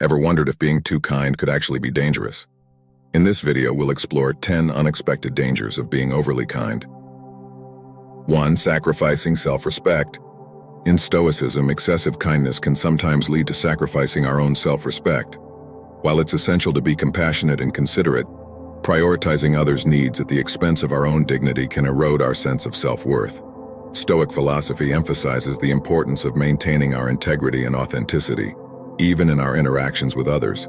Ever wondered if being too kind could actually be dangerous? In this video, we'll explore 10 unexpected dangers of being overly kind. 1. Sacrificing self-respect. In Stoicism, excessive kindness can sometimes lead to sacrificing our own self-respect. While it's essential to be compassionate and considerate, prioritizing others' needs at the expense of our own dignity can erode our sense of self-worth. Stoic philosophy emphasizes the importance of maintaining our integrity and authenticity, even in our interactions with others.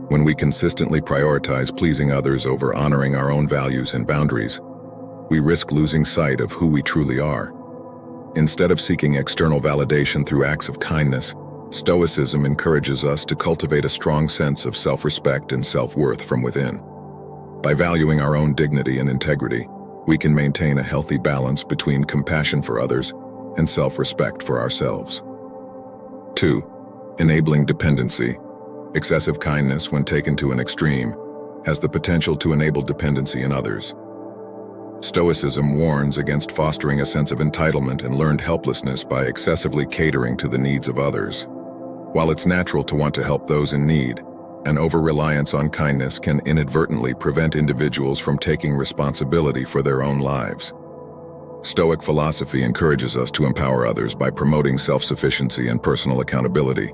When we consistently prioritize pleasing others over honoring our own values and boundaries, we risk losing sight of who we truly are. Instead of seeking external validation through acts of kindness, Stoicism encourages us to cultivate a strong sense of self-respect and self-worth from within. By valuing our own dignity and integrity, we can maintain a healthy balance between compassion for others and self-respect for ourselves. 2. Enabling dependency. Excessive kindness, when taken to an extreme, has the potential to enable dependency in others. Stoicism warns against fostering a sense of entitlement and learned helplessness by excessively catering to the needs of others. While it's natural to want to help those in need, an over-reliance on kindness can inadvertently prevent individuals from taking responsibility for their own lives. Stoic philosophy encourages us to empower others by promoting self-sufficiency and personal accountability.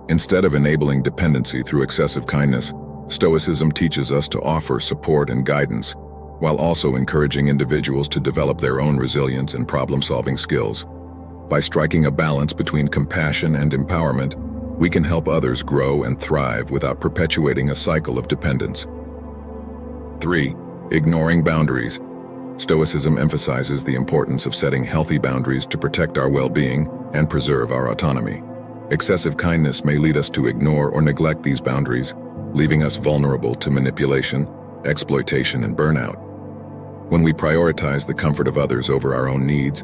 Instead of enabling dependency through excessive kindness, Stoicism teaches us to offer support and guidance, while also encouraging individuals to develop their own resilience and problem-solving skills. By striking a balance between compassion and empowerment, we can help others grow and thrive without perpetuating a cycle of dependence. 3. Ignoring boundaries. Stoicism emphasizes the importance of setting healthy boundaries to protect our well-being and preserve our autonomy. Excessive kindness may lead us to ignore or neglect these boundaries, leaving us vulnerable to manipulation, exploitation, and burnout. When we prioritize the comfort of others over our own needs,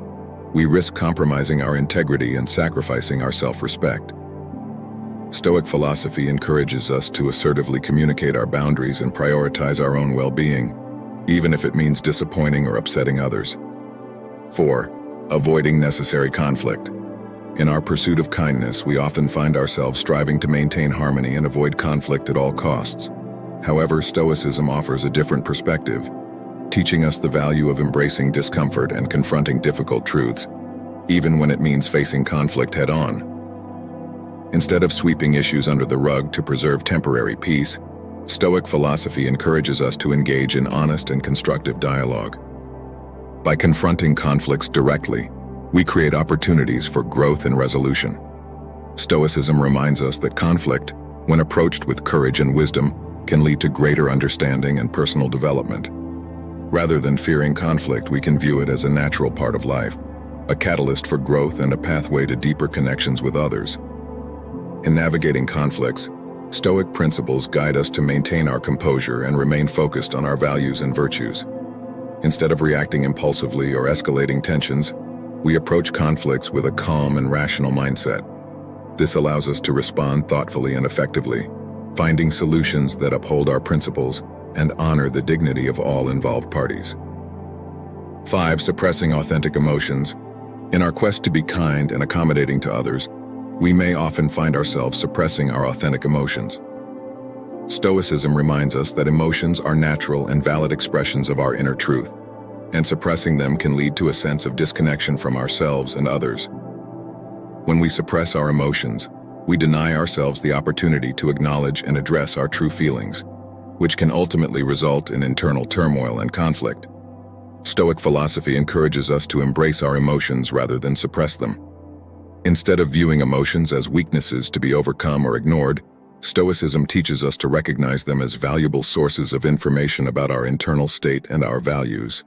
we risk compromising our integrity and sacrificing our self-respect. Stoic philosophy encourages us to assertively communicate our boundaries and prioritize our own well-being, even if it means disappointing or upsetting others. 4. Avoiding necessary conflict. In our pursuit of kindness, we often find ourselves striving to maintain harmony and avoid conflict at all costs. However, Stoicism offers a different perspective, teaching us the value of embracing discomfort and confronting difficult truths, even when it means facing conflict head-on. Instead of sweeping issues under the rug to preserve temporary peace, Stoic philosophy encourages us to engage in honest and constructive dialogue. By confronting conflicts directly, we create opportunities for growth and resolution. Stoicism reminds us that conflict, when approached with courage and wisdom, can lead to greater understanding and personal development. Rather than fearing conflict, we can view it as a natural part of life, a catalyst for growth and a pathway to deeper connections with others. In navigating conflicts, Stoic principles guide us to maintain our composure and remain focused on our values and virtues. Instead of reacting impulsively or escalating tensions, we approach conflicts with a calm and rational mindset. This allows us to respond thoughtfully and effectively, finding solutions that uphold our principles and honor the dignity of all involved parties. 5. Suppressing authentic emotions. In our quest to be kind and accommodating to others, we may often find ourselves suppressing our authentic emotions. Stoicism reminds us that emotions are natural and valid expressions of our inner truth, and suppressing them can lead to a sense of disconnection from ourselves and others. When we suppress our emotions, we deny ourselves the opportunity to acknowledge and address our true feelings, which can ultimately result in internal turmoil and conflict. Stoic philosophy encourages us to embrace our emotions rather than suppress them. Instead of viewing emotions as weaknesses to be overcome or ignored, Stoicism teaches us to recognize them as valuable sources of information about our internal state and our values.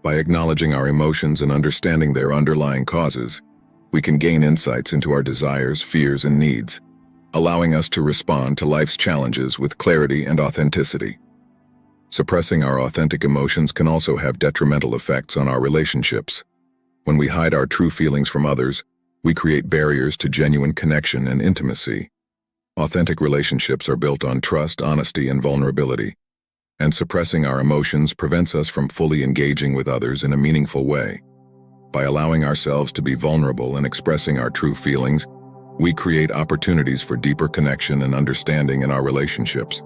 By acknowledging our emotions and understanding their underlying causes, we can gain insights into our desires, fears, and needs, allowing us to respond to life's challenges with clarity and authenticity. Suppressing our authentic emotions can also have detrimental effects on our relationships. When we hide our true feelings from others, we create barriers to genuine connection and intimacy. Authentic relationships are built on trust, honesty, and vulnerability, and suppressing our emotions prevents us from fully engaging with others in a meaningful way. By allowing ourselves to be vulnerable and expressing our true feelings, We create opportunities for deeper connection and understanding in our relationships.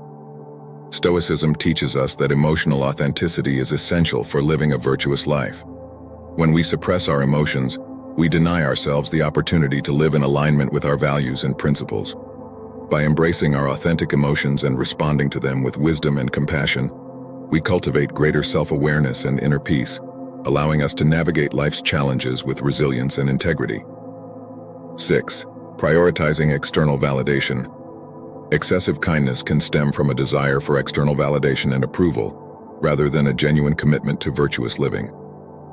Stoicism teaches us that emotional authenticity is essential for living a virtuous life. When we suppress our emotions, we deny ourselves the opportunity to live in alignment with our values and principles. By embracing our authentic emotions and responding to them with wisdom and compassion, we cultivate greater self-awareness and inner peace, allowing us to navigate life's challenges with resilience and integrity. 6. Prioritizing external validation. Excessive kindness can stem from a desire for external validation and approval, rather than a genuine commitment to virtuous living.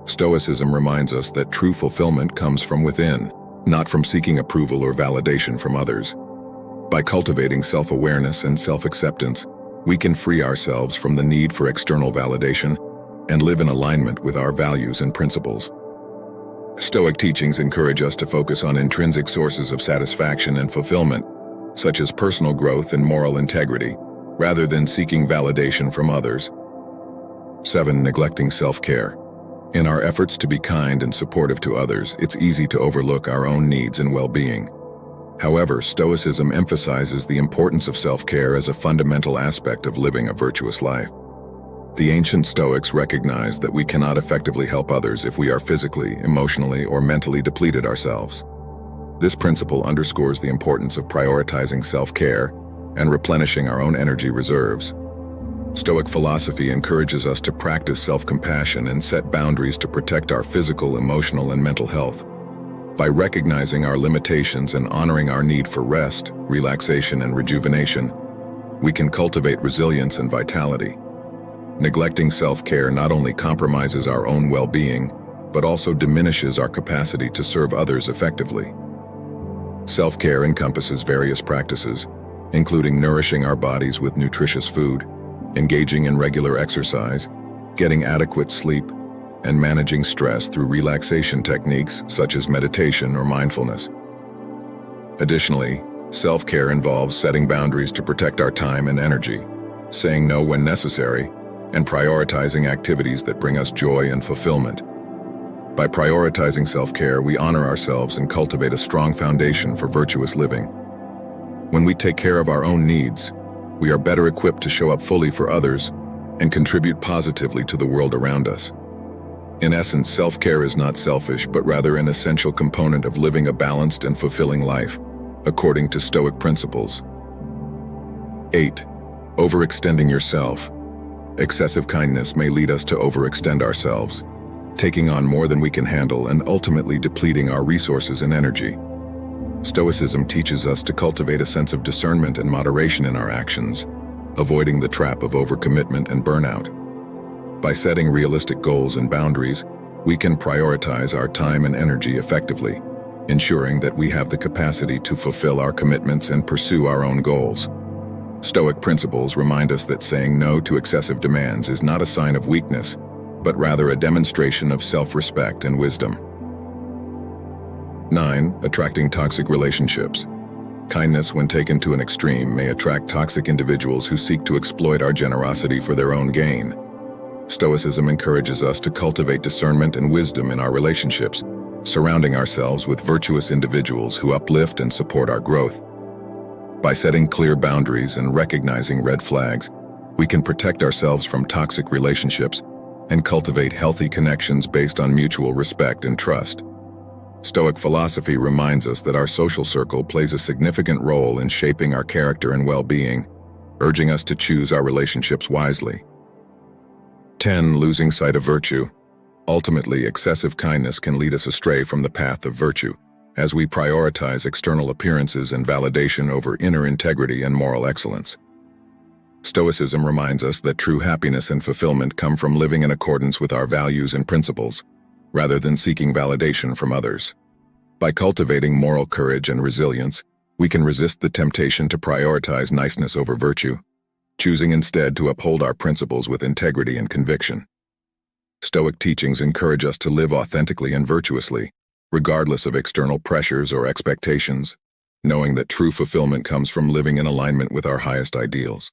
Stoicism reminds us that true fulfillment comes from within, not from seeking approval or validation from others. By cultivating self-awareness and self-acceptance, we can free ourselves from the need for external validation and live in alignment with our values and principles. Stoic teachings encourage us to focus on intrinsic sources of satisfaction and fulfillment, such as personal growth and moral integrity, rather than seeking validation from others. 7. Neglecting self-care. In our efforts to be kind and supportive to others, it's easy to overlook our own needs and well-being. However, Stoicism emphasizes the importance of self-care as a fundamental aspect of living a virtuous life. The ancient Stoics recognized that we cannot effectively help others if we are physically, emotionally, or mentally depleted ourselves. This principle underscores the importance of prioritizing self-care and replenishing our own energy reserves. Stoic philosophy encourages us to practice self-compassion and set boundaries to protect our physical, emotional, and mental health. By recognizing our limitations and honoring our need for rest, relaxation, and rejuvenation, we can cultivate resilience and vitality. Neglecting self-care not only compromises our own well-being, but also diminishes our capacity to serve others effectively. Self-care encompasses various practices, including nourishing our bodies with nutritious food, engaging in regular exercise, getting adequate sleep, and managing stress through relaxation techniques such as meditation or mindfulness. Additionally, self-care involves setting boundaries to protect our time and energy, saying no when necessary, and prioritizing activities that bring us joy and fulfillment. By prioritizing self-care, we honor ourselves and cultivate a strong foundation for virtuous living. When we take care of our own needs, we are better equipped to show up fully for others and contribute positively to the world around us. In essence, self-care is not selfish, but rather an essential component of living a balanced and fulfilling life, according to Stoic principles. 8. Overextending yourself. Excessive kindness may lead us to overextend ourselves, taking on more than we can handle and ultimately depleting our resources and energy. Stoicism teaches us to cultivate a sense of discernment and moderation in our actions, avoiding the trap of overcommitment and burnout. By setting realistic goals and boundaries, we can prioritize our time and energy effectively, ensuring that we have the capacity to fulfill our commitments and pursue our own goals. Stoic principles remind us that saying no to excessive demands is not a sign of weakness, but rather a demonstration of self-respect and wisdom. 9. Attracting toxic relationships. Kindness, when taken to an extreme, may attract toxic individuals who seek to exploit our generosity for their own gain. Stoicism encourages us to cultivate discernment and wisdom in our relationships, surrounding ourselves with virtuous individuals who uplift and support our growth. By setting clear boundaries and recognizing red flags, we can protect ourselves from toxic relationships and cultivate healthy connections based on mutual respect and trust. Stoic philosophy reminds us that our social circle plays a significant role in shaping our character and well-being, urging us to choose our relationships wisely. 10. Losing sight of virtue. Ultimately, excessive kindness can lead us astray from the path of virtue, as we prioritize external appearances and validation over inner integrity and moral excellence. Stoicism reminds us that true happiness and fulfillment come from living in accordance with our values and principles, rather than seeking validation from others. By cultivating moral courage and resilience, we can resist the temptation to prioritize niceness over virtue, choosing instead to uphold our principles with integrity and conviction. Stoic teachings encourage us to live authentically and virtuously, regardless of external pressures or expectations, knowing that true fulfillment comes from living in alignment with our highest ideals.